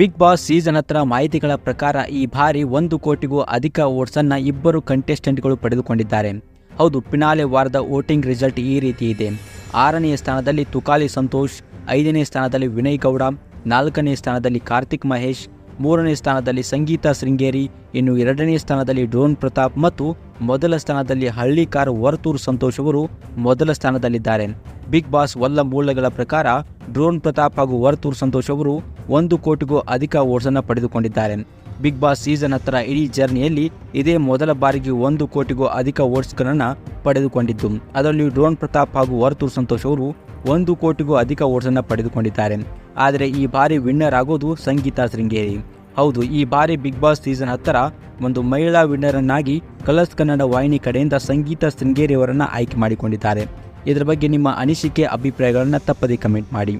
Big boss season 10 ಮಾಹಿತಿಗಳ ಪ್ರಕಾರ ಈ ಬಾರಿ 1 ಕೋಟಿಗೂ ಅಧಿಕ ವೋಟ್ಸನ್ನು ಇಬ್ಬರು ಕಂಟೆಸ್ಟೆಂಟ್ಗಳು ಪಡೆದುಕೊಂಡಿದ್ದಾರೆ. ಹೌದು, ಫಿನಾಲೆ ವಾರದ ವೋಟಿಂಗ್ ರಿಸಲ್ಟ್ ಈ ರೀತಿ ಇದೆ. 6ನೇ ಸ್ಥಾನದಲ್ಲಿ ತುಕಾಲಿ ಸಂತೋಷ್, 5ನೇ ಸ್ಥಾನದಲ್ಲಿ ವಿನಯ್ ಗೌಡ, 4ನೇ ಸ್ಥಾನದಲ್ಲಿ ಕಾರ್ತಿಕ್ ಮಹೇಶ್, 3ನೇ ಸ್ಥಾನದಲ್ಲಿ ಸಂಗೀತ ಶೃಂಗೇರಿ, ಇನ್ನು 2ನೇ ಸ್ಥಾನದಲ್ಲಿ ಡ್ರೋನ್ ಪ್ರತಾಪ್ ಮತ್ತು ಮೊದಲ ಸ್ಥಾನದಲ್ಲಿ ಹಳ್ಳಿಕಾರ್ ವರ್ತೂರ್ ಸಂತೋಷ್ ಅವರು ಮೊದಲ ಸ್ಥಾನದಲ್ಲಿದ್ದಾರೆ. ಬಿಗ್ ಬಾಸ್ ಒಲ್ಲ ಮೂಲಗಳ ಪ್ರಕಾರ ಡ್ರೋನ್ ಪ್ರತಾಪ್ ಹಾಗೂ ವರ್ತೂರ್ ಸಂತೋಷ್ ಅವರು 1 ಕೋಟಿಗೂ ಅಧಿಕ ವೋಟ್ಸನ್ನು ಪಡೆದುಕೊಂಡಿದ್ದಾರೆ. ಬಿಗ್ ಬಾಸ್ ಸೀಸನ್ 10 ಇಡೀ ಜರ್ನಿಯಲ್ಲಿ ಇದೇ ಮೊದಲ ಬಾರಿಗೆ 1 ಕೋಟಿಗೂ ಅಧಿಕ ವೋಟ್ಸ್ಗಳನ್ನು ಪಡೆದುಕೊಂಡಿದ್ದು, ಅದರಲ್ಲಿ ಡ್ರೋನ್ ಪ್ರತಾಪ್ ಹಾಗೂ ವರ್ತೂರ್ ಸಂತೋಷ್ ಅವರು 1 ಕೋಟಿಗೂ ಅಧಿಕ ವೋಟ್ಸನ್ನು ಪಡೆದುಕೊಂಡಿದ್ದಾರೆ. ಆದರೆ ಈ ಬಾರಿ ವಿನ್ನರ್ ಆಗೋದು ಸಂಗೀತ ಶೃಂಗೇರಿ. ಹೌದು, ಈ ಬಾರಿ ಬಿಗ್ ಬಾಸ್ ಸೀಸನ್ 10 ಒಂದು ಮಹಿಳಾ ವಿನ್ನರನ್ನಾಗಿ ಕಲರ್ಸ್ ಕನ್ನಡ ವಾಹಿನಿ ಕಡೆಯಿಂದ ಸಂಗೀತ ಶೃಂಗೇರಿ ಅವರನ್ನು ಆಯ್ಕೆ ಮಾಡಿಕೊಂಡಿದ್ದಾರೆ. ಇದರ ಬಗ್ಗೆ ನಿಮ್ಮ ಅನಿಸಿಕೆ ಅಭಿಪ್ರಾಯಗಳನ್ನು ತಪ್ಪದೇ ಕಮೆಂಟ್ ಮಾಡಿ.